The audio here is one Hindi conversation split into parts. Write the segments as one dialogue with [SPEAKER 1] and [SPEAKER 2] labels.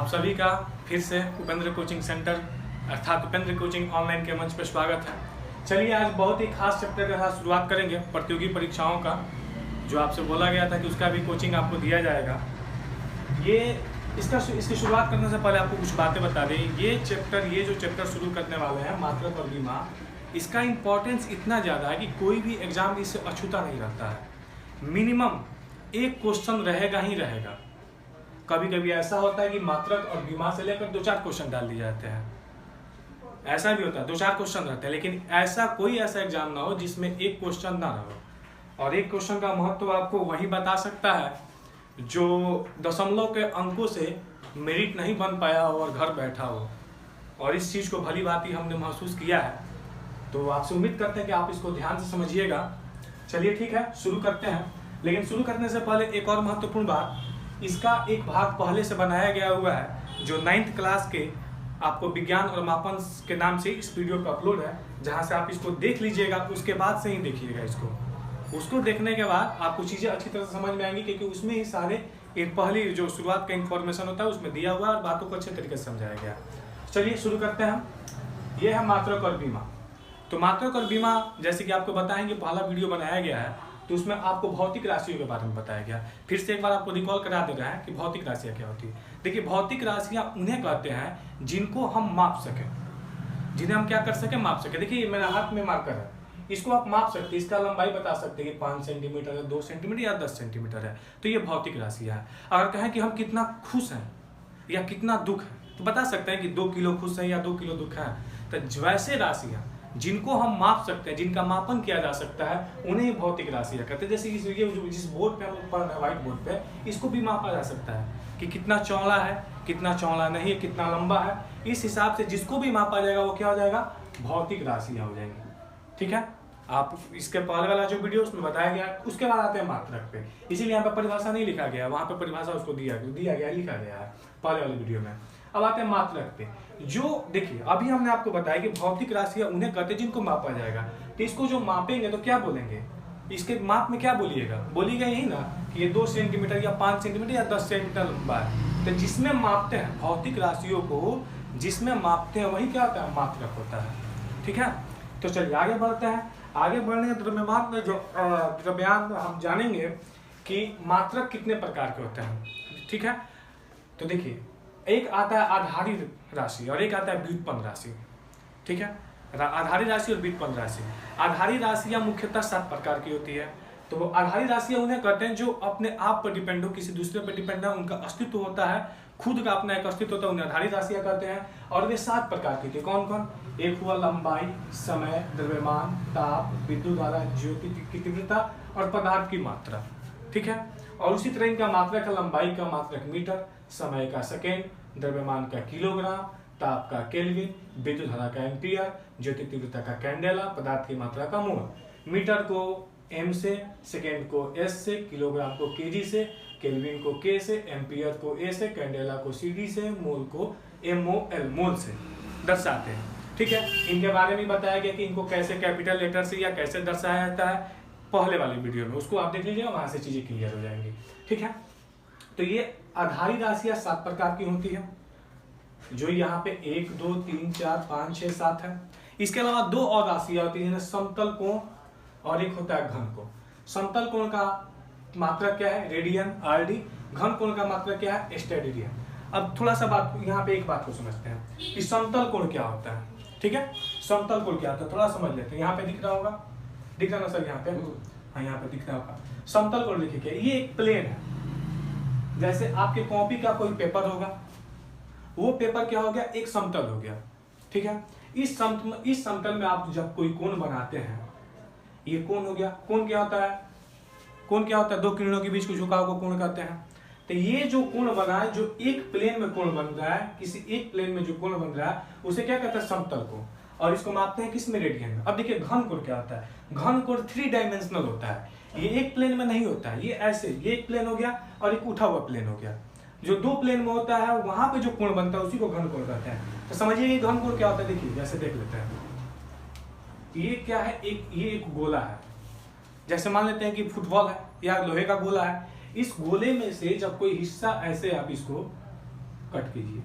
[SPEAKER 1] आप सभी का फिर से उपेंद्र कोचिंग सेंटर अर्थात उपेंद्र कोचिंग ऑनलाइन के मंच पर स्वागत है। चलिए आज बहुत ही खास चैप्टर के साथ शुरुआत करेंगे प्रतियोगी परीक्षाओं का, जो आपसे बोला गया था कि उसका भी कोचिंग आपको दिया जाएगा। इसकी शुरुआत करने से पहले आपको कुछ बातें बता दें। ये जो चैप्टर शुरू करने वाले हैं मात्रक और बीमा, इसका इम्पोर्टेंस इतना ज़्यादा है कि कोई भी एग्जाम इससे अछूता नहीं रहता है। मिनिमम एक क्वेश्चन रहेगा ही रहेगा। कभी कभी ऐसा होता है कि मात्रक और बीमा से लेकर 2-4 क्वेश्चन डाल दिए जाते हैं, ऐसा भी होता है 2-4 क्वेश्चन रहते हैं, लेकिन कोई ऐसा एग्जाम ना हो जिसमें एक क्वेश्चन ना रहो। और एक क्वेश्चन का महत्व आपको वही बता सकता है जो दशमलव के अंकों से मेरिट नहीं बन पाया हो और घर बैठा हो। और इस चीज़ को भली भांति हमने महसूस किया है, तो आपसे उम्मीद करते हैं कि आप इसको ध्यान से समझिएगा। चलिए ठीक है, शुरू करते हैं। लेकिन शुरू करने से पहले एक और महत्वपूर्ण बात, इसका एक भाग पहले से बनाया गया हुआ है जो 9th क्लास के आपको विज्ञान और मापन के नाम से इस वीडियो पर अपलोड है, जहां से आप इसको देख लीजिएगा। उसके बाद से ही देखिएगा उसको देखने के बाद आपको चीज़ें अच्छी तरह से समझ में आएंगी, क्योंकि उसमें ही सारे एक पहली जो शुरुआत का इन्फॉर्मेशन होता है उसमें दिया हुआ है और बातों को अच्छे तरीके से समझाया गया। चलिए शुरू करते हैं। ये है मात्रक और बीमा। तो मात्रक और बीमा जैसे कि आपको बताएंगे, पहला वीडियो बनाया गया है तो उसमें आपको भौतिक राशियों के बारे में बताया गया। फिर से एक बार आपको रिकॉल करा दे रहा है कि भौतिक राशियाँ क्या होती है। देखिए, भौतिक राशियाँ उन्हें कहते हैं जिनको हम माप सकें, जिन्हें हम क्या कर सकें, माप सकें। देखिए मेरे हाथ में मार्कर है, इसको आप माप सकते हैं, इसका लंबाई बता सकते हैं कि 5 सेंटीमीटर है, 2 सेंटीमीटर या 10 सेंटीमीटर है। तो ये भौतिक राशियाँ है। अगर कहें कि हम कितना खुश हैं या कितना दुख है, तो बता सकते हैं कि 2 किलो खुश है या 2 किलो दुख है। तो वैसे राशियाँ जिनको हम माप सकते हैं, जिनका मापन किया जा सकता है, उन्हें ही भौतिक राशियाँ कहते हैं। जैसे जिस बोर्ड पे हम लोग पढ़ रहे हैं, व्हाइट बोर्ड पे, इसको भी मापा जा सकता है कि कितना चौड़ा है, कितना चौड़ा नहीं है, कितना लंबा है। इस हिसाब से जिसको भी मापा जाएगा वो क्या हो जाएगा, भौतिक राशियाँ हो जाएंगी। ठीक है, आप इसके पहले वाला जो वीडियो उसमें बताया गया। उसके बाद आते हैं मात्रक पे, इसीलिए यहाँ पे परिभाषा नहीं लिखा गया, वहाँ पे परिभाषा उसको दिया गया लिखा गया है पहले वाले वीडियो में। अब आते हैं मात्रक पे। जो देखिए अभी हमने आपको बताया कि भौतिक राशियाँ उन्हें कहते हैं जिनको मापा जाएगा। तो इसको जो मापेंगे तो क्या बोलेंगे, इसके माप में क्या बोलिएगा यही ना कि ये 2 सेंटीमीटर या 5 सेंटीमीटर या 10 सेंटीमीटर लंबा है। तो जिसमें मापते हैं भौतिक राशियों को, जिसमें मापते हैं वही क्या होता है, मात्रक होता है। ठीक है, तो चलिए आगे बढ़ते हैं। आगे बढ़ने के द्रव्यमान में जो द्रव्यमान हम जानेंगे कि मात्रक कितने प्रकार के होते हैं। ठीक है, तो देखिए एक आता है आधारित राशि और एक आता है व्युत्पन्न राशि। ठीक है, आधारित राशि और व्युत्पन्न राशि। आधारित राशियाँ मुख्यतः 7 प्रकार की होती है। तो आधारित राशियाँ उन्हें कहते हैं जो अपने आप पर डिपेंड हो, किसी दूसरे पर डिपेंड है, उनका अस्तित्व होता है, खुद का अपना एक अस्तित्व होता है, उन्हें आधारित राशियाँ कहते हैं। और वे 7 प्रकार की थी। कौन कौन? एक हुआ लंबाई, समय, द्रव्यमान, ताप, विद्युत धारा, ज्योति की तीव्रता और पदार्थ की मात्रा। ठीक है, और उसी तरह इनका मात्रक है, लंबाई का मात्रक मीटर, समय का सेकेंड, द्रव्यमान का किलोग्राम, ताप का केल्विन, विद्युत धारा का एम्पियर, ज्योति तीव्रता का कैंडेला, पदार्थ की मात्रा का मोल। मीटर को एम से, सेकेंड को एस से, किलोग्राम को केजी से, केल्विन को के से, एम्पियर को ए से, कैंडेला को सीडी से, मोल को MOL मोल से दर्शाते हैं। ठीक है, इनके बारे में बताया गया कि इनको कैसे कैपिटल लेटर से या कैसे दर्शाया जाता है पहले वाले वीडियो में, उसको आप देख लीजिएगा, वहां से चीजें क्लियर हो जाएंगी। ठीक है, तो ये आधारित राशियां 7 प्रकार की होती है, जो यहाँ पे 1 2 3 4 5 6 7 है। इसके अलावा 2 और राशियां होती है, समतल कोण और एक होता है घन कोण। समतल कोण का मात्रक क्या है, रेडियन RD। घन कोण का मात्रक क्या है, स्टेरेडियन। अब थोड़ा सा बात यहाँ पे एक बात को समझते हैं कि समतल कोण क्या होता है। ठीक है, समतल कोण क्या होता है थोड़ा समझ लेते हैं। यहाँ पे दिख रहा होगा, दिख रहा ना सर, यहाँ पे, हाँ यहाँ पे दिख रहा होगा। समतल कोण लिखिए क्या, ये एक प्लेन है। जैसे आपके कॉपी का कोई पेपर होगा, वो पेपर क्या हो गया, एक समतल हो गया। ठीक है, इस समतल में आप जब कोई कोण बनाते हैं, ये कोण हो गया। कोण क्या होता है, कोण क्या होता है, 2 किरणों के बीच को झुकाव को कोण कहते हैं। तो ये जो कोण बना है, जो एक प्लेन में कोण बन रहा है, किसी एक प्लेन में जो कोण बन रहा है, उसे क्या कहते हैं, समतल कोण। और इसको मापते हैं किस में, रेडियन में। अब देखिए घन कोण क्या होता है, घन कोण 3 डायमेंशनल होता है। ये एक प्लेन में नहीं होता है, ये ऐसे, ये एक प्लेन हो गया और एक उठा हुआ प्लेन हो गया। जो 2 प्लेन में होता है वहां पे जो कोण बनता है उसी को घन कोण कहते हैं। तो समझिए ये घन कोण क्या होता है, देखिए जैसे देख लेते हैं। ये क्या है, ये एक गोला है। जैसे मान लेते हैं कि फुटबॉल है या लोहे का गोला है। इस गोले में से जब कोई हिस्सा ऐसे आप इसको कट कीजिए,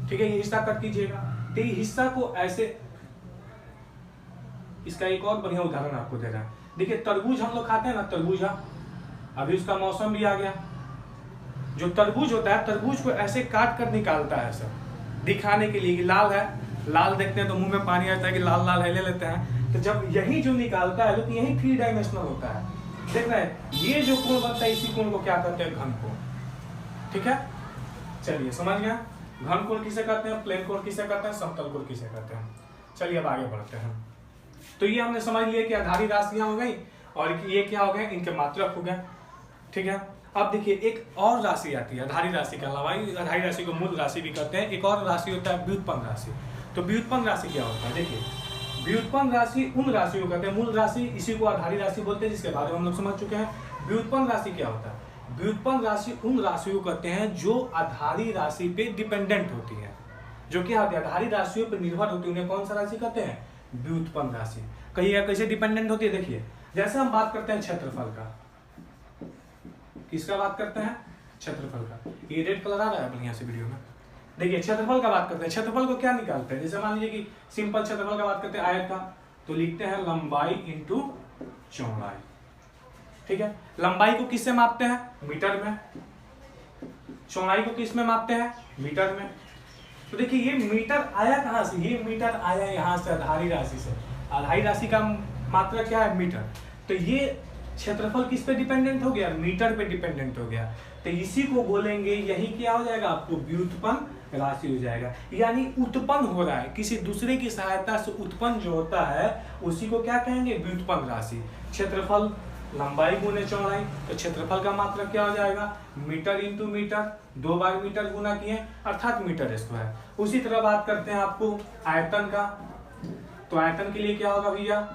[SPEAKER 1] ठीक है, ये हिस्सा कट कीजिएगा। तो ये हिस्सा को ऐसे, इसका एक और बढ़िया उदाहरण आपको दे रहा है। देखिए तरबूज हम लोग खाते हैं ना, तरबूज, अभी उसका मौसम भी आ गया। जो तरबूज होता है, तरबूज को ऐसे काट कर निकालता है सब दिखाने के लिए कि लाल है, लाल देखते हैं तो मुंह में पानी आता है कि लाल लाल है, ले लेते हैं। तो जब यही जो निकालता है तो यही 3 डायमेंशनल होता है। देख रहे हैं, ये जो कोण बनता है इसी कोण को क्या कहते हैं, घन कोण, ठीक है। चलिए समझ गया, घन कोण किसे कहते हैं, प्लेन कोण किसे कहते हैं, समतल कोण किसे कहते हैं। चलिए अब आगे बढ़ते हैं। तो ये हमने समझ लिया कि आधारी राशियां हो गई और ये क्या हो गए, इनके मात्रक हो गए, ठीक है। अब देखिए एक और राशि आती है आधारी राशि के अलावा, आधारी राशि को मूल राशि भी कहते हैं। एक और राशि होता है व्युत्पन्न राशि। तो व्युत्पन्न राशि क्या होता है, देखिए व्युत्पन्न राशि उन राशियों को कहते हैं, मूल राशि इसी को आधारी राशि बोलते हैं, जिसके बारे में हम लोग समझ चुके हैं। व्युत्पन्न राशि क्या होता है, व्युत्पन्न राशि उन राशियों को कहते हैं जो आधारी राशि पे डिपेंडेंट होती है, जो क्या होती है, आधारी राशियों पर निर्भर होती है, उन्हें कौन सा राशि कहते हैं, व्युत्पन्न राशि। कहिएगा कैसे डिपेंडेंट होती है, देखिए जैसे हम बात करते हैं क्षेत्रफल का, किसका बात करते हैं, क्षेत्रफल का। ये रेड कलर आ रहा है बढ़िया से वीडियो में, देखिए क्षेत्रफल का बात करते हैं। क्षेत्रफल को क्या निकालते हैं, जैसे मान लीजिए कि सिंपल क्षेत्रफल का बात करते हैं आयत का, तो लिखते हैं लंबाई इंटू चौड़ाई, ठीक है। लंबाई को किससे मापते हैं, मीटर में, चौड़ाई को किस में मापते हैं, मीटर में। तो देखिए ये मीटर आया कहाँ से, ये मीटर आया यहाँ से, आधारी राशि से। आधारी राशि का मात्रा क्या है, मीटर। तो ये क्षेत्रफल किस पे डिपेंडेंट हो गया, मीटर पे डिपेंडेंट हो गया। तो इसी को बोलेंगे, यही क्या हो जाएगा आपको, व्युत्पन्न राशि हो जाएगा। यानी उत्पन्न हो रहा है, किसी दूसरे की सहायता से उत्पन्न जो होता है उसी को क्या कहेंगे, व्युत्पन्न राशि। क्षेत्रफल लंबाई गुने चौड़ाई, तो क्षेत्रफल का मात्रा क्या हो जाएगा, मीटर इंटू मीटर, 2 बार मीटर गुना किए अर्थात मीटर स्क्वायर। उसी तरह बात करते हैं आपको आयतन का, तो आयतन के लिए क्या होगा भैया,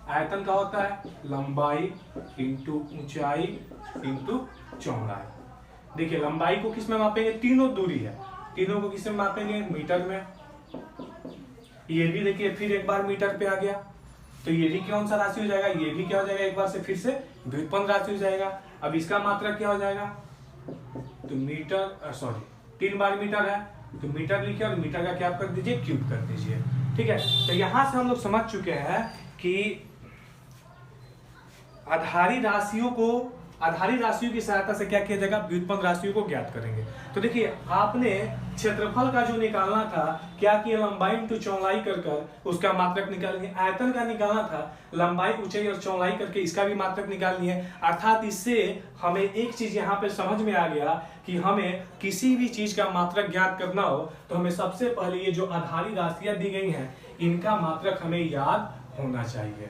[SPEAKER 1] आयतन का होता है लंबाई इंटू ऊंचाई इंटू चौड़ाई। देखिए लंबाई को किस में मापेंगे, तीनों दूरी है, तीनों को किस में मापेंगे, मीटर में। ये भी देखिए फिर एक बार मीटर पे आ गया, तो ये भी कौन सा राशि हो जाएगा, ये भी क्या हो जाएगा, एक बार से फिर से व्युत्पन्न राशि हो जाएगा। अब इसका मात्रा क्या हो जाएगा, तो मीटर, सॉरी 3 बार मीटर है तो मीटर लिखिए और मीटर का क्या कर दीजिए, क्यूब कर दीजिए, ठीक है। तो यहां से हम लोग समझ चुके हैं कि आधारी राशियों की सहायता से क्या किया जाएगा, व्युत्पन्न राशियों को ज्ञात करेंगे। तो देखिए आपने क्षेत्रफल का जो निकालना था, क्या किया, लंबाई इंटू चौड़ाई कर उसका मात्रक निकालेंगे। आयतन का निकालना था, लंबाई ऊंचाई और चौड़ाई करके इसका भी मात्रक निकालनी है। अर्थात इससे हमें एक चीज यहाँ पे समझ में आ गया कि हमें किसी भी चीज का मात्रक ज्ञात करना हो तो हमें सबसे पहले ये जो आधारी राशियां दी गई हैं इनका मात्रक हमें याद होना चाहिए।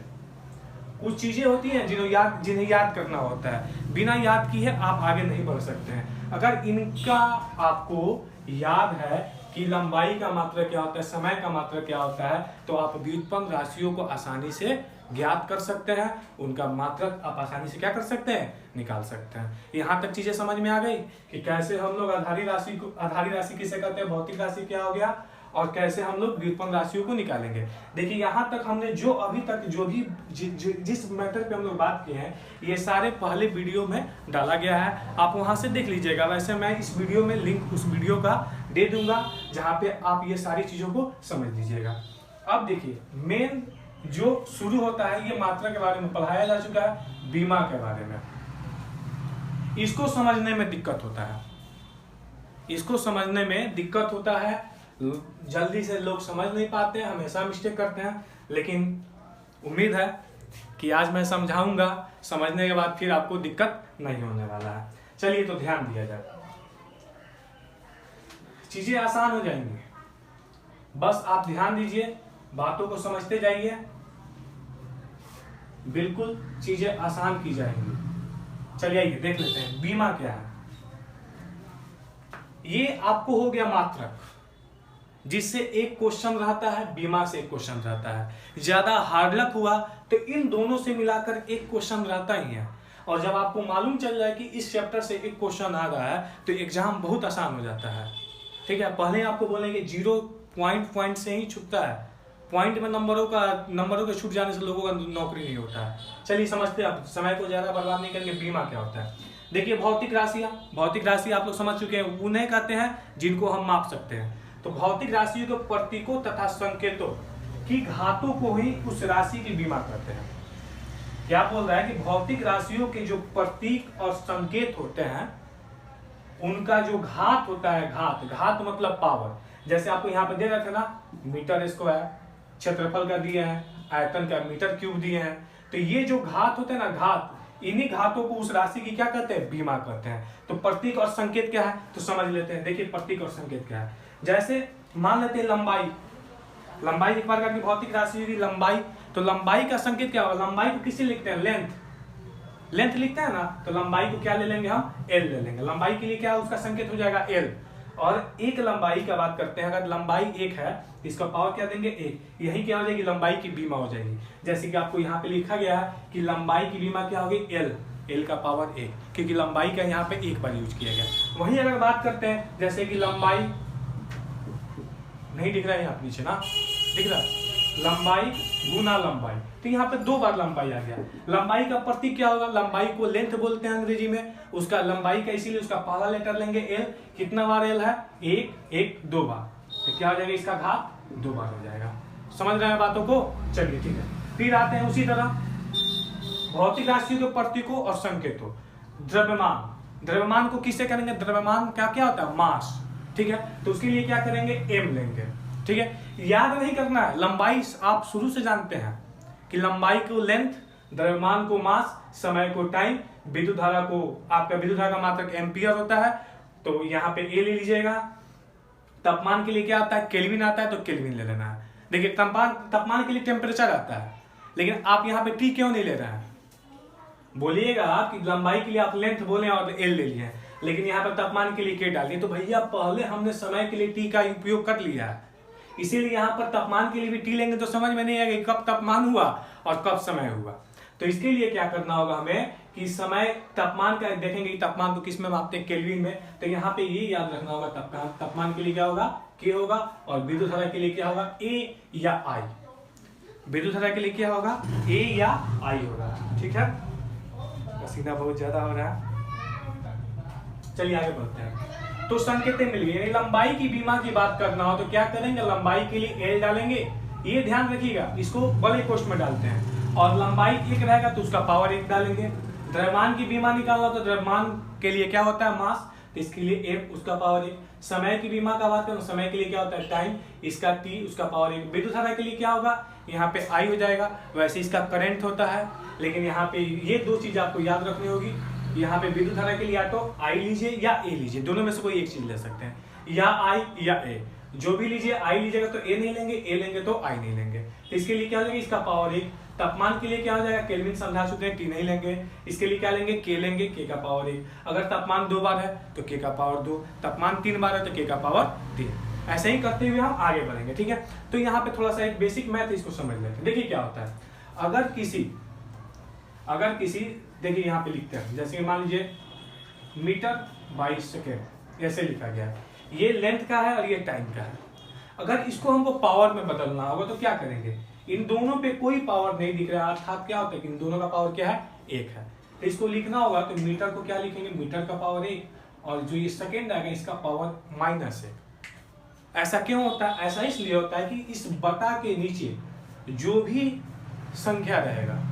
[SPEAKER 1] कुछ चीजें होती हैं जिन्हें याद करना होता है, बिना याद किए आप आगे नहीं बढ़ सकते हैं। अगर इनका आपको याद है कि लंबाई का मात्रा क्या होता है, समय का मात्रा क्या होता है, तो आप व्युत्पन्न राशियों को आसानी से ज्ञात कर सकते हैं, उनका मात्रक आप आसानी से क्या कर सकते हैं, निकाल सकते हैं। यहाँ तक चीजें समझ में आ गई कि कैसे हम लोग आधारी राशि किसे कहते हैं, भौतिक राशि क्या हो गया, और कैसे हम लोग व्युत्पन्न राशियों को निकालेंगे। देखिए यहाँ तक हमने जो अभी तक जो भी जिस मैटर पे हम लोग बात किए हैं ये सारे पहले वीडियो में डाला गया है, आप वहां से देख लीजिएगा। वैसे मैं इस वीडियो में लिंक उस वीडियो का दे दूंगा जहाँ पे आप ये सारी चीजों को समझ लीजिएगा। अब देखिए मेन जो शुरू होता है, ये मात्रा के बारे में पढ़ाया जा चुका है, बीमा के बारे में। इसको समझने में दिक्कत होता है, इसको समझने में दिक्कत होता है, जल्दी से लोग समझ नहीं पाते हैं, हमेशा मिस्टेक करते हैं। लेकिन उम्मीद है कि आज मैं समझाऊंगा, समझने के बाद फिर आपको दिक्कत नहीं होने वाला है। चलिए तो ध्यान दिया जाए, चीजें आसान हो जाएंगी, बस आप ध्यान दीजिए, बातों को समझते जाइए, बिल्कुल चीजें आसान की जाएंगी। चलिए आइए देख लेते हैं बीमा क्या है। ये आपको हो गया मात्रक, जिससे एक क्वेश्चन रहता है, बीमा से एक क्वेश्चन रहता है। ज्यादा हार्ड लक हुआ तो इन दोनों से मिलाकर एक क्वेश्चन रहता ही है। और जब आपको मालूम चल जाए कि इस चैप्टर से एक क्वेश्चन आ रहा है तो एग्जाम बहुत आसान हो जाता है, ठीक है। पहले आपको बोलेंगे 0 पॉइंट से ही छूटता है, पॉइंट में नंबरों के छूट जाने से लोगों का नौकरी नहीं होता है। चलिए समझते हैं, आप समय को ज्यादा बर्बाद नहीं करेंगे। बीमा क्या होता है, देखिए भौतिक राशि आप लोग समझ चुके हैं, उन्हें कहते हैं जिनको हम माप सकते हैं। तो भौतिक राशियों के प्रतीकों तथा संकेतों की घातों को ही उस राशि की बीमा करते हैं। क्या बोल रहा है कि भौतिक राशियों के जो प्रतीक और संकेत होते हैं उनका जो घात होता है, घात मतलब पावर। जैसे आपको यहाँ पे दे रहे थे ना, मीटर स्क्वायर क्षेत्रफल का दिए हैं, आयतन का मीटर क्यूब दिए हैं। तो ये जो घात होते हैं ना, घात, इन्हीं घातों को उस राशि की क्या कहते हैं, बीमा करते हैं। तो प्रतीक और संकेत क्या है तो समझ लेते हैं। देखिए प्रतीक और संकेत क्या है। जैसे मान लेते हैं लंबाई एक प्रकार की भौतिक राशि होगी लंबाई। तो लंबाई का संकेत क्या होगा, लंबाई को किससे लिखते हैं, लेंथ लिखते हैं ना, तो लंबाई को क्या ले लेंगे हम, एल ले लेंगे। लंबाई के लिए क्या उसका संकेत हो जाएगा एल। और एक लंबाई का बात करते हैं, अगर लंबाई एक है इसका पावर क्या देंगे, एक। यही क्या हो जाएगी, लंबाई की बीमा हो जाएगी। जैसे कि आपको यहाँ पे लिखा गया है कि लंबाई की बीमा क्या होगी, एल का पावर एक, क्योंकि लंबाई का यहाँ पे एक बार यूज किया गया। वहीं अगर बात करते हैं जैसे कि लंबाई, नहीं दिख रहा है यहाँ नीचे ना, दिख रहा है, लंबाई गुना लंबाई, तो यहाँ पे दो बार लंबाई आ गया। लंबाई का प्रतीक क्या होगा, लंबाई को लेंथ बोलते हैं अंग्रेजी में, उसका लंबाई का इसीलिए उसका पहला लेटर लेंगे एल। कितना बार एल है, एक दो बार, तो क्या हो जाएगा, इसका घात दो बार हो जाएगा। समझ रहे हैं बातों को, चलिए ठीक है। फिर आते हैं उसी तरह भौतिक राशियों के प्रतीकों और संकेतों। द्रव्यमान को किससे करेंगे, द्रव्यमान का क्या होता है, मास, ठीक है। तो उसके लिए क्या करेंगे, एम लेंगे, ठीक है। याद नहीं करना है, लंबाई आप शुरू से जानते हैं कि लंबाई को लेंथ, द्रव्यमान को मास, समय को टाइम, विद्युत धारा को, आपका विद्युत धारा का मात्रक एम्पियर होता है, तो यहाँ पे ए ले लीजिएगा। तापमान के लिए क्या आता है, केल्विन आता है, तो केल्विन ले लेना है। देखिए तापमान के लिए टेम्परेचर आता है, लेकिन आप यहाँ पे टी क्यों नहीं ले रहे हैं, बोलिएगा कि लंबाई के लिए आप लेंथ बोले और एल ले लिए, लेकिन यहाँ पर तापमान के लिए के डाल दिए। तो भैया पहले हमने समय के लिए टी का उपयोग कर लिया है, इसीलिए यहाँ पर तापमान के लिए भी टी लेंगे तो समझ में नहीं आएगा कब तापमान हुआ और कब समय हुआ। तो इसके लिए क्या करना होगा हमें कि समय, तापमान का देखेंगे, तापमान को किस में मापते हैं, केल्विन में। तो यहाँ पे ये याद रखना होगा, तापमान के लिए क्या होगा, के होगा, और विद्युत धारा के लिए क्या होगा, ए या आई। विद्युत धारा के लिए क्या होगा, ए या आई होगा, ठीक है। पसीना बहुत ज्यादा हो रहा है, चलिए आगे बढ़ते हैं। तो संकेतें मिल गई, यानी लंबाई की बीमा की बात करना हो तो क्या करेंगे, लंबाई के लिए एल डालेंगे, ये ध्यान रखिएगा, इसको बड़े कोष्ठ में डालते हैं। और लंबाई एक रहेगा तो उसका पावर एक डालेंगे। द्रव्यमान की बीमा निकालना तो द्रव्यमान के लिए क्या होता है, मास, तो इसके लिए एम, उसका पावर एक। समय की बीमा का बात करें, समय के लिए क्या होता है, टाइम, इसका टी, उसका पावर एक। विद्युत धारा के लिए क्या होगा, यहाँ पे आई हो जाएगा, वैसे इसका करंट होता है, लेकिन यहाँ पे ये दो चीज आपको याद रखनी होगी। यहाँ पे विद्युत धारा के लिए या तो आई लीजिए या ए लीजिए, दोनों में से कोई एक चीज ले सकते हैं, या आई या ए। जो भी लीजिए, आई लीजिएगा तो ए नहीं लेंगे, ए लेंगे तो आई नहीं लेंगे। तो इसके लिए क्या हो जाएगा, इसका पावर एक। तापमान के लिए क्या हो जाएगा, केल्विन समझा चुके हैं, टी नहीं लेंगे। इसके लिए क्या लेंगे, के लेंगे, के का पावर एक। अगर तापमान दो बार है तो के का पावर दो, तापमान तीन बार है तो के का पावर तीन। ऐसे ही करते हुए हम आगे बढ़ेंगे, ठीक है। तो यहाँ पे थोड़ा सा एक बेसिक मैथ इसको समझ लेते हैं। देखिए क्या होता है, अगर किसी देखिए यहाँ पे लिखते हैं, जैसे मान लीजिए मीटर बाई सेकेंड ऐसे लिखा गया है, ये लेंथ का है और ये टाइम का है। अगर इसको हमको पावर में बदलना होगा तो क्या करेंगे, इन दोनों पे कोई पावर नहीं दिख रहा है, अर्थात क्या होता है कि इन दोनों का पावर क्या है, एक है। तो इसको लिखना होगा तो मीटर को क्या लिखेंगे, मीटर का पावर एक, और जो ये सेकेंड आएगा इसका पावर माइनस एक। ऐसा क्यों होता है, ऐसा इसलिए होता है कि इस बटा के नीचे जो भी संख्या रहेगा,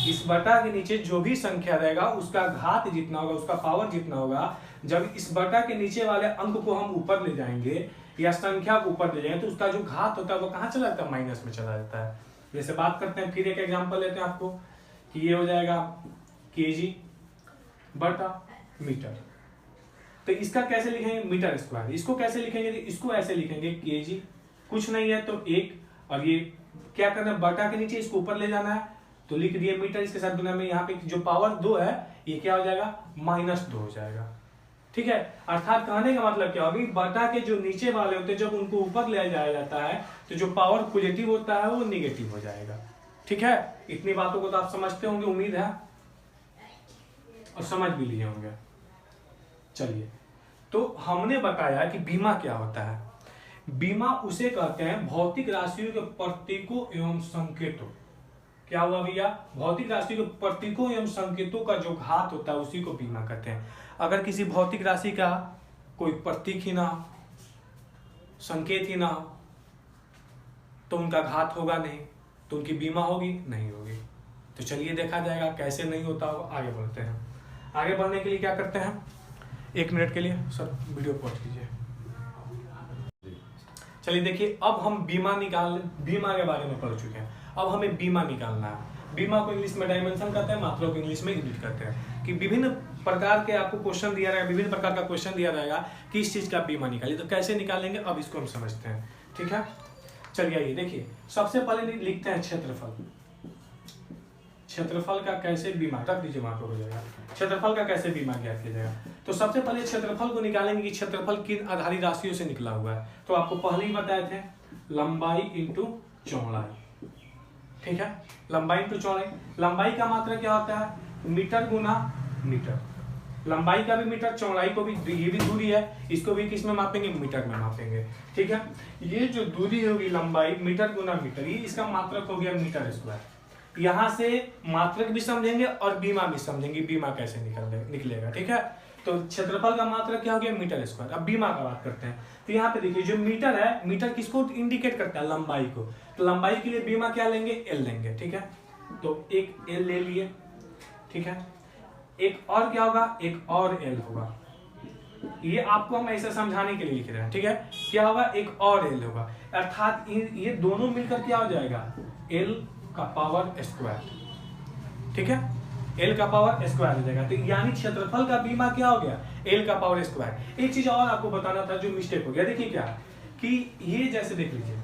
[SPEAKER 1] इस बटा के नीचे जो भी संख्या रहेगा उसका घात जितना होगा, उसका पावर जितना होगा, जब इस बटा के नीचे वाले अंक को हम ऊपर ले जाएंगे या संख्या को ऊपर ले जाएंगे तो उसका जो घात होता है वो कहाँ चला जाता है, माइनस में चला जाता है। जैसे बात करते हैं, फिर एक एग्जांपल लेते हैं आपको कि ये हो जाएगा केजी बटा मीटर। तो इसका कैसे लिखेंगे, मीटर स्क्वायर। इसको कैसे लिखेंगे, इसको ऐसे लिखेंगे केजी, कुछ नहीं है तो एक, और ये क्या करना है, बटा के नीचे इसको ऊपर ले जाना है तो लिख दिए मीटर, इसके साथ गुना में यहाँ पे जो पावर दो है ये क्या हो जाएगा, -2 हो जाएगा, ठीक है। अर्थात कहने का मतलब क्या होगी, बटा के जो नीचे वाले होते हैं जब उनको ऊपर ले जाया जाता है तो जो पावर पॉजिटिव होता है वो निगेटिव हो जाएगा, ठीक है। इतनी बातों को तो आप समझते होंगे, उम्मीद है, और समझ भी लिए होंगे। चलिए, तो हमने बताया कि बीमा क्या होता है। बीमा उसे कहते हैं भौतिक राशियों के प्रतीकों एवं संकेतों क्या हुआ भैया, भौतिक राशि के प्रतीकों एवं संकेतों का जो घात होता है उसी को बीमा कहते हैं। अगर किसी भौतिक राशि का कोई प्रतीक ही ना हो, संकेत ही ना हो, तो उनका घात होगा नहीं, तो उनकी बीमा होगी नहीं होगी। तो चलिए देखा जाएगा कैसे नहीं होता होगा, आगे बढ़ते हैं। आगे बढ़ने के लिए क्या करते हैं, 1 मिनट के लिए सर वीडियो पॉज कीजिए। चलिए देखिए, अब हम बीमा के बारे में पढ़ चुके हैं, अब हमें बीमा निकालना है। बीमा को इंग्लिश में डायमेंशन कहते हैं, मात्रा को इंग्लिश में यूनिट कहते हैं। कि विभिन्न प्रकार के आपको क्वेश्चन दिया रहेगा, विभिन्न प्रकार का क्वेश्चन दिया रहेगा कि इस चीज का बीमा निकालिए, तो कैसे निकालेंगे अब इसको हम समझते हैं। ठीक है, चलिए आइए देखिए, सबसे पहले लिखते हैं क्षेत्रफल। क्षेत्रफल का कैसे बीमा, रख दीजिए वहां पर, हो जाएगा। क्षेत्रफल का कैसे बीमा ज्ञात किया जाएगा, तो सबसे पहले क्षेत्रफल को निकालेंगे कि क्षेत्रफल किन आधारी राशियों से निकला हुआ है। तो आपको पहले ही बताए थे, लंबाई इंटू चौड़ाई। ठीक है, लंबाई इंटू चौड़ाई। लंबाई का मात्रा क्या होता है, मीटर गुना मीटर। लंबाई का भी मीटर, चौड़ाई को भी, ये भी दूरी है, इसको भी किस में मापेंगे, मीटर में मापेंगे। ठीक है, ये जो दूरी होगी लंबाई मीटर गुना मीटर, ये इसका मात्रक हो गया मीटर स्क्वायर। यहां से मात्रक भी समझेंगे और बीमा भी समझेंगे, बीमा कैसे निकलेगा। ठीक है, तो क्षेत्रफल का मात्रक क्या हो गया, मीटर स्क्वायर। अब बीमा का बात करते हैं, तो यहाँ पे देखिए जो मीटर है, मीटर किसको इंडिकेट करता है, लंबाई को। तो लंबाई के लिए बीमा क्या लेंगे, एल लेंगे। ठीक है, तो एक एल ले लिए। ठीक है, एक और क्या होगा, एक और एल होगा। ये आपको हम ऐसा समझाने के लिए लिख रहे हैं। ठीक है, क्या होगा, एक और एल होगा, अर्थात ये दोनों मिलकर क्या हो जाएगा, एल का पावर स्क्वायर। ठीक है, एल का पावर स्क्वायर हो जाएगा। तो यानी क्षेत्रफल का बीमा क्या हो गया, एल का पावर स्क्वायर। एक चीज और आपको बताना था जो मिस्टेक हो गया, देखिए क्या कि ये जैसे देख लीजिए,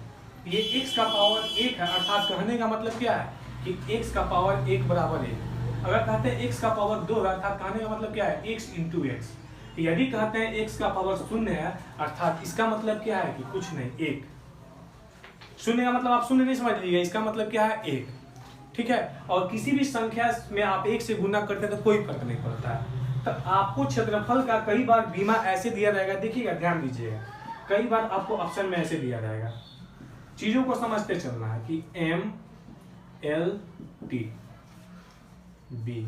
[SPEAKER 1] ये x का पावर 1 है, अर्थात कहने का मतलब क्या है कि x का पावर 1 बराबर 1। अगर कहते हैं x का पावर 2 है, अर्थात कहने का मतलब क्या है, x इंटू एक्स। यदि कहते हैं x का पावर 0 है, अर्थात इसका मतलब क्या है कि कुछ नहीं, 1। शून्य का मतलब आप शून्य नहीं समझ लीजिएगा, इसका मतलब क्या है, 1। ठीक है, और किसी भी संख्या में आप 1 से गुना करते हैं तो कोई फर्क नहीं पड़ता है। तो आपको क्षेत्रफल का कई बार बीमा ऐसे दिया रहेगा, देखिएगा ध्यान दीजिएगा, कई बार आपको ऑप्शन में ऐसे दिया रहेगा। चीजों को समझते चलना है कि M L T B,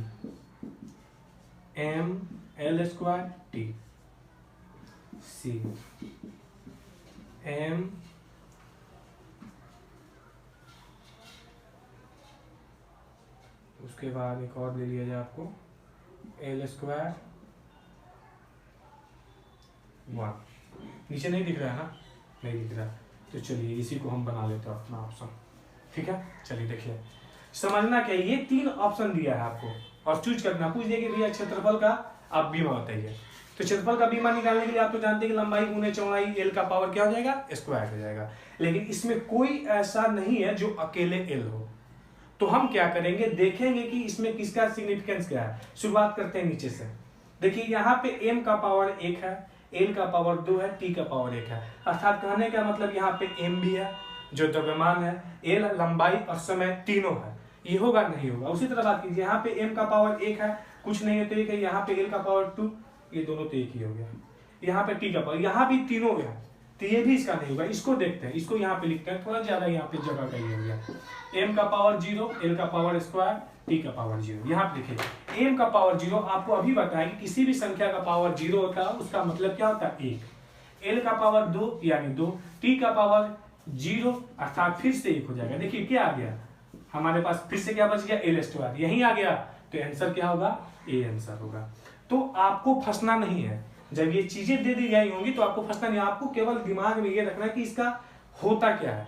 [SPEAKER 1] M L square T C, M उसके बाद एक और दे लिया जाए आपको, एल स्क्वायर 1। नीचे नहीं दिख रहा है ना, नहीं दिख रहा, तो चलिए इसी को हम बना लेते हैं अपना ऑप्शन। ठीक है, चलिए देखिए, समझना क्या, ये 3 ऑप्शन दिया है आपको और चूज करना। पूछ दिया कि भैया क्षेत्रफल का आप बीमा बताइए, तो क्षेत्रफल का बीमा निकालने के लिए आप तो जानते हैं कि लंबाई गुने चौड़ाई, एल का पावर क्या हो जाएगा, स्क्वायर हो जाएगा। लेकिन इसमें कोई ऐसा नहीं है जो अकेले एल हो, तो हम क्या करेंगे, देखेंगे कि इसमें किसका सिग्निफिकेंस क्या है। शुरुआत करते हैं नीचे से। देखिए यहाँ पे m का पावर 1 है, l का पावर 2 है, t का पावर 1 है, अर्थात कहने का मतलब यहाँ पे m भी है जो द्रव्यमान है, l लंबाई और समय तीनों है। ये होगा नहीं होगा। उसी तरह बात कीजिए, यहाँ पे m का पावर 1 है, कुछ नहीं है तो 1 है, यहाँ पे l का पावर 2, ये दोनों तो 1 ही हो गया। यहाँ पे t का पावर, यहाँ भी तीनों है, तो ये भी इसका नहीं होगा। इसको देखते हैं, इसको यहाँ पे लिखते हैं, थोड़ा ज्यादा यहाँ पे जगह का ही हो गया। m का पावर 0, l का पावर स्क्वायर, t का पावर 0। यहाँ पे देखिए m का पावर 0, आपको अभी बताया कि किसी भी संख्या का पावर 0 होता है, उसका मतलब क्या होता है, 1। l का पावर 2 यानी 2, t का पावर 0 अर्थात फिर से 1 हो जाएगा। देखिए क्या आ गया हमारे पास, फिर से क्या बच गया, एल स्क्वायर, यही आ गया, तो आंसर क्या होगा, ए आंसर होगा। तो आपको फंसना नहीं है, जब ये चीजें दे दी गई होंगी तो आपको फंसना नहीं, आपको केवल दिमाग में ये रखना है कि इसका होता क्या है,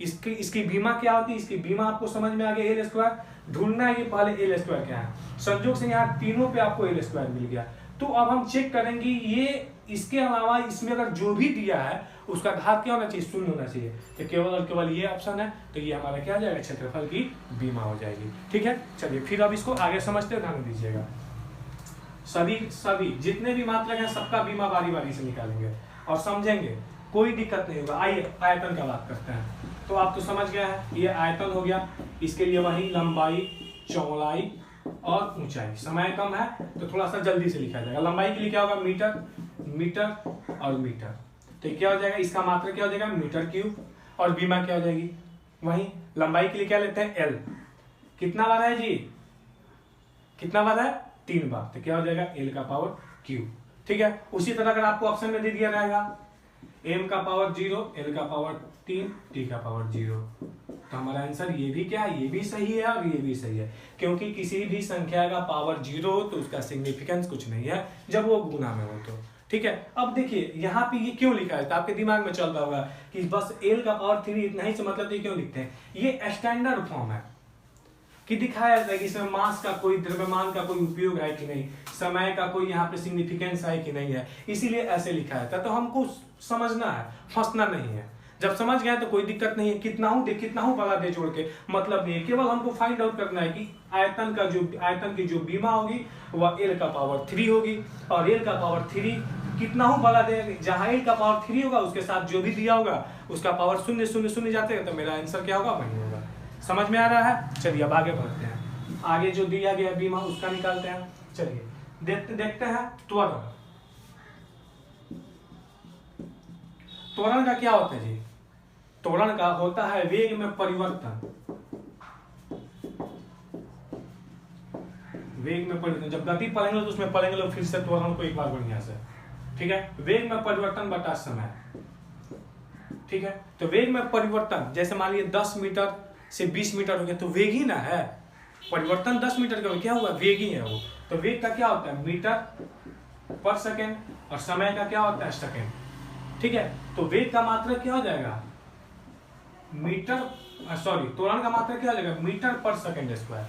[SPEAKER 1] इसकी बीमा क्या होती है। इसकी बीमा आपको समझ में आ गया, एल स्क्वायर ढूंढना है, ये पहले एल स्क्वायर क्या है। संयोग से यहाँ तीनों पे आपको एल स्क्वायर मिल गया, तो अब हम चेक करेंगे ये इसके अलावा इसमें अगर जो भी दिया है उसका घात क्या होना चाहिए, 0 होना चाहिए। तो केवल और केवल ये ऑप्शन है, तो ये हमारा क्या हो जाएगा, क्षेत्रफल की बीमा हो जाएगी। ठीक है, चलिए फिर अब इसको आगे समझते ध्यान दीजिएगा। सभी जितने भी मात्रक हैं सबका बीमा बारी बारी से निकालेंगे और समझेंगे, कोई दिक्कत नहीं होगा। आइए आयतन का बात करते हैं। तो आप तो समझ गए हैं, ये आयतन हो गया, इसके लिए वही लंबाई, चौड़ाई और ऊंचाई। समय कम है तो थोड़ा सा जल्दी से लिखा जाएगा। लंबाई के लिए क्या होगा, मीटर, मीटर और मीटर, तो क्या हो जाएगा, इसका मात्रक क्या हो जाएगा, मीटर क्यूब। और बीमा क्या हो जाएगी, वही लंबाई के लिए क्या लेते हैं, एल, कितना बार है जी, कितना बार है, 3 बार, तो क्या हो जाएगा एल का पावर क्यू। ठीक है, उसी तरह अगर आपको ऑप्शन में दे दिया रहेगा m का पावर 0, l का पावर 3, t का पावर 0, तो हमारा आंसर ये भी क्या है, ये भी सही है और ये भी सही है, क्योंकि किसी भी संख्या का पावर 0 हो तो उसका सिग्निफिकेंस कुछ नहीं है जब वो गुना में हो तो। ठीक है, अब देखिए यहाँ पे ये क्यों लिखा है, तो आपके दिमाग में चल रहा होगा कि बस l का पावर 3 इतना ही से मतलब ये क्यों लिखते हैं, ये स्टैंडर्ड फॉर्म है कि दिखाया जाता है कि इसमें मास का कोई, द्रव्यमान का कोई उपयोग है कि नहीं, समय का कोई यहाँ पे सिग्निफिकेंस है कि नहीं है, इसीलिए ऐसे लिखा है। तो हमको समझना है, फंसना नहीं है। जब समझ गए तो कोई दिक्कत नहीं है, कितना हूँ बड़ा दे जोड़ के मतलब नहीं है, केवल हमको फाइंड आउट करना है कि आयतन की जो बीमा होगी वह एल का पावर 3 होगी, और एल का पावर 3 कितना हूँ बड़ा दे, जहां एल का पावर 3 होगा उसके साथ जो भी दिया होगा उसका पावर 0 0 0 जाते हैं, तो मेरा आंसर क्या होगा, वही होगा। समझ में आ रहा है? चलिए अब आगे बढ़ते हैं, आगे जो दिया गया बीमा उसका निकालते हैं। चलिए देखते हैं त्वरण। त्वरण का क्या होता है जी, त्वरण का होता है वेग में परिवर्तन, वेग में परिवर्तन। जब गति पढ़ेंगे तो उसमें पढ़ेंगे लोग फिर से त्वरण को एक बार बढ़िया से। ठीक है, वेग में परिवर्तन बटा समय। ठीक है, तो वेग में परिवर्तन जैसे मान लीजिए 10 मीटर से 20 मीटर हो गया तो वेग ही ना है, परिवर्तन 10 मीटर का क्या हुआ, वेग ही है वो। तो वेग का क्या होता है, मीटर पर सेकेंड, और समय का क्या होता है, सेकेंड। ठीक है, तो वेग का मात्रक क्या हो जाएगा, त्वरण का मात्रक क्या हो जाएगा, मीटर पर सेकेंड स्क्वायर।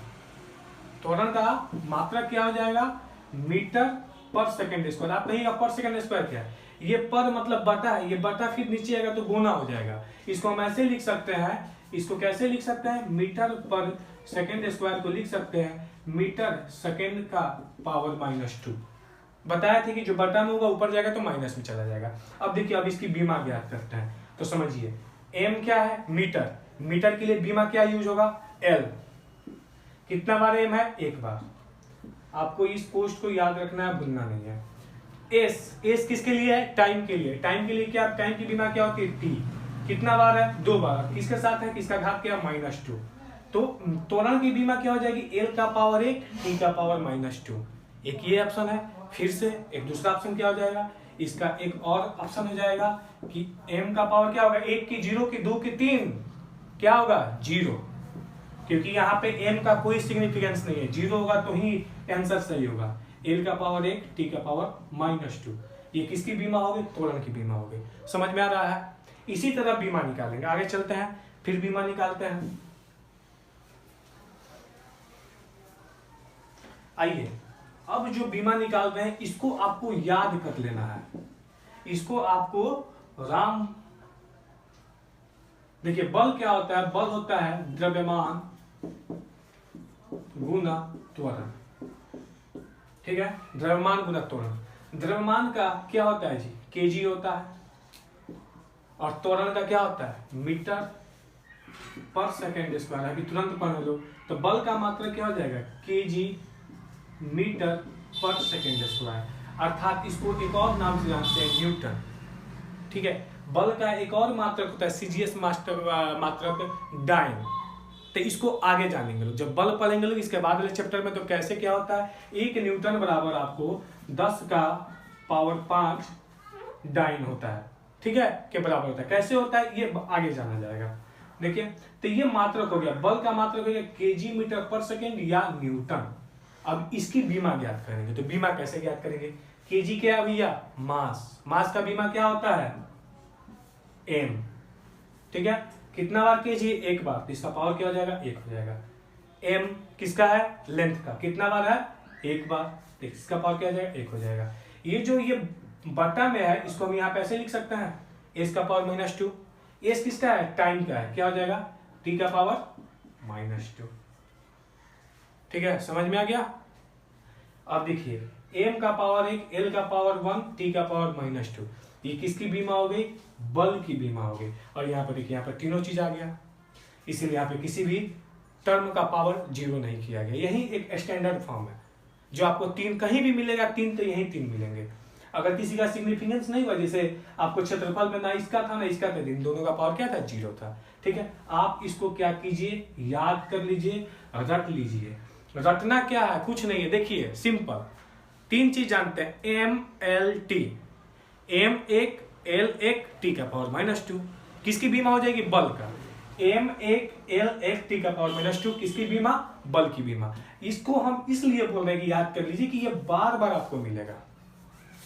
[SPEAKER 1] त्वरण का मात्रक क्या हो जाएगा, मीटर पर सेकेंड स्क्वायर। आप कहिएगा पर सेकेंड स्क्वायर क्या है, ये पर मतलब बटा है, ये बटा फिर नीचे आएगा तो गुना हो जाएगा। इसको हम ऐसे लिख सकते हैं, इसको कैसे लिख सकते हैं, मीटर पर सेकेंड स्क्वायर को लिख सकते हैं मीटर सेकेंड का पावर -2। बताया थे कि जो बटा में होगा ऊपर जाएगा तो माइनस में चला जाएगा। अब देखिए, अब इसकी बीमा ज्ञात करते हैं, तो समझिए m क्या है, मीटर, मीटर के लिए बीमा क्या यूज होगा, l। कितना बार m है, एक बार। आपको इस पोस्ट को याद रखना है, भूलना नहीं है। s किसके लिए है, टाइम के लिए। टाइम के लिए क्या, टाइम की बीमा क्या होती है, t। कितना बार है, 2 बार। किसके साथ है, किसका घात क्या, -2। तो त्वरण की बीमा क्या हो जाएगी, l का पावर 1, t का पावर -2। एक ये ऑप्शन है। फिर से एक दूसरा ऑप्शन क्या हो जाएगा, इसका एक और ऑप्शन हो जाएगा कि m का पावर क्या होगा, 1 की 0 की 2 की 3, क्या होगा, 0, क्योंकि यहाँ पे m का कोई सिग्निफिकेंस नहीं है, 0 होगा तो ही आंसर सही होगा। l का पावर 1, t का पावर -2, ये किसकी बीमा होगी, त्वरण की बीमा होगी। समझ में आ रहा है? इसी तरह बीमा निकालेंगे, आगे चलते हैं, फिर बीमा निकालते हैं। आइए, अब जो बीमा निकालते हैं इसको आपको याद कर लेना है, इसको आपको देखिए बल क्या होता है, बल होता है द्रव्यमान गुना त्वरण। ठीक है, द्रव्यमान गुना त्वरण। द्रव्यमान का क्या होता है जी, केजी होता है, और त्वरण का क्या होता है, मीटर पर सेकेंड स्क्वायर। अभी तुरंत पढ़ लो, तो बल का मात्रक क्या हो जाएगा, केजी मीटर पर सेकेंड स्क्वायर, अर्थात इसको एक और नाम से जानते हैं, न्यूटन। ठीक है, बल का एक और मात्रक होता है सीजीएस मात्रक डाइन, तो इसको आगे जानेंगे लोग, जब बल पढ़ेंगे लोग इसके बाद वाले चैप्टर में, तो कैसे क्या होता है, 1 न्यूटन बराबर आपको 10 का पावर 5 डाइन होता है। ठीक है, के बराबर होता है। कैसे होता है ये आगे जाना जाएगा। देखिए, तो ये मात्रक हो गया, बल का मात्रक हो गया केजी मीटर पर सेकेंड या न्यूटन। अब इसकी बीमा ज्ञात करेंगे, तो बीमा कैसे ज्ञात करेंगे, केजी क्या है भैया, मास, मास का बीमा क्या होता है, m। ठीक है, कितना बार केजी, एक बार, तो इसका पावर क्या हो जाएगा, 1 हो जाएगा। m किसका है, लेंथ का, कितना बार है, एक बार, तो इसका पावर क्या हो जाएगा, 1 हो जाएगा। ये जो ये बटा में है इसको हम यहाँ पे ऐसे लिख सकते हैं, s का पावर -2। s किसका है, टाइम का है, क्या हो जाएगा, t का पावर -2। ठीक है, समझ में आ गया? अब देखिए, m का पावर 1, l का पावर 1, t का पावर -2, ये किसकी बीमा हो गई, बल की बीमा हो गई। और यहाँ पर देखिए, यहाँ पर तीनों चीज आ गया, इसीलिए यहाँ पे किसी भी टर्म का पावर 0 नहीं किया गया। यही एक स्टैंडर्ड फॉर्म है, जो आपको 3 कहीं भी मिलेगा, 3 तो यही 3 मिलेंगे। अगर किसी का सिग्निफिकेंस नहीं हुआ, जैसे आपको क्षेत्रफल में ना इसका था ना इसका था, इन दोनों का पावर क्या था, 0 था। ठीक है, आप इसको क्या कीजिए, याद कर लीजिए, रट लीजिए। रटना क्या है, कुछ नहीं है, देखिए सिंपल 3 चीज जानते हैं, M L T, M 1 L 1 T का पावर -2, किसकी बीमा हो जाएगी, बल का। एम 1 एल 1 टी का पावर -2 किसकी बीमा, बल की बीमा। इसको हम इसलिए बोल रहे हैं कि याद कर लीजिए कि ये बार बार आपको मिलेगा,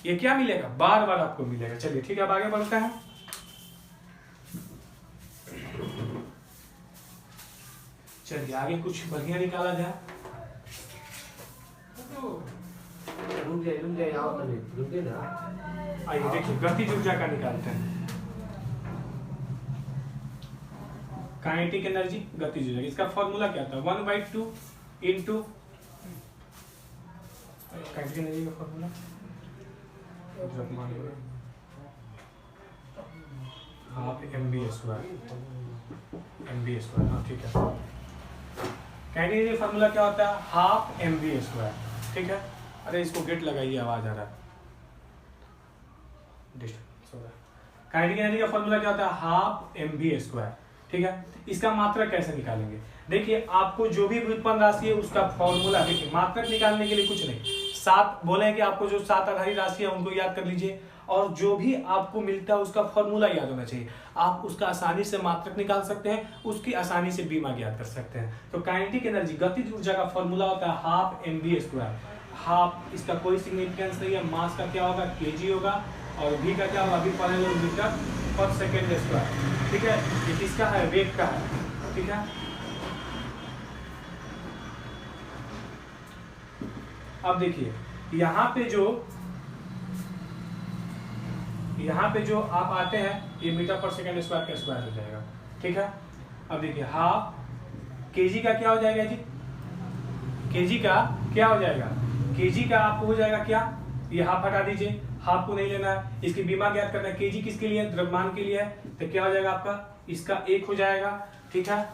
[SPEAKER 1] ये क्या मिलेगा, बार बार आपको मिलेगा। चलिए ठीक है, अब आगे बढ़ते हैं। चलिए आगे कुछ बढ़िया निकाला जाए।
[SPEAKER 2] रुक जाए आओ तो नहीं रुके ना।
[SPEAKER 1] आइए देखिए गतिज ऊर्जा का निकालते हैं। काइनेटिक एनर्जी, गतिज ऊर्जा, इसका फॉर्मूला क्या था, 1/2 इंटू काइनेटिक एनर्जी का फॉर्मूला हाफ mv², हाँ ठीक है। काइनेटिक एनर्जी फॉर्मूला क्या होता है, हाफ mv²। ठीक है, अरे इसको गेट लगाइए, आवाज आ रहा है, काइनेटिक एनर्जी का फॉर्मूला क्या होता है, हाफ mv²। ठीक है, इसका मात्रक कैसे निकालेंगे, देखिए आपको जो भी व्युत्पन्न राशि है उसका फॉर्मूला, देखिए मात्रक निकालने के लिए कुछ नहीं, 7 बोले कि आपको जो 7 आधारी राशि है उनको याद कर लीजिए, और जो भी आपको मिलता है उसका फॉर्मूला याद होना चाहिए। आप उसका आसानी से मात्रक निकाल सकते हैं, उसकी आसानी से बीमा ज्ञात कर सकते हैं। तो काइनेटिक एनर्जी, गतिज ऊर्जा का फॉर्मूला होता है हाफ mv²। हाफ, इसका कोई सिग्निफिकेंस नहीं है, मास का क्या होगा, kg होगा, और v का क्या होगा, v पर मीटर पर सेकेंड स्क्वायर। ठीक है, ये किसका है, वेग का है। ठीक है, अब देखिए यहाँ पे जो आप आते हैं, ये मीटर पर सेकेंड स्क्वायर का स्क्वायर हो जाएगा। ठीक है, अब देखिए हाफ केजी का क्या हो जाएगा जी, केजी का क्या हो जाएगा, केजी का आपको हो जाएगा क्या, ये हाफ हटा दीजिए, हाफ को नहीं लेना है, इसकी बीमा ज्ञात करना है। केजी किसके लिए, द्रव्यमान के लिए है, तो क्या हो जाएगा आपका, इसका 1 हो जाएगा। ठीक है,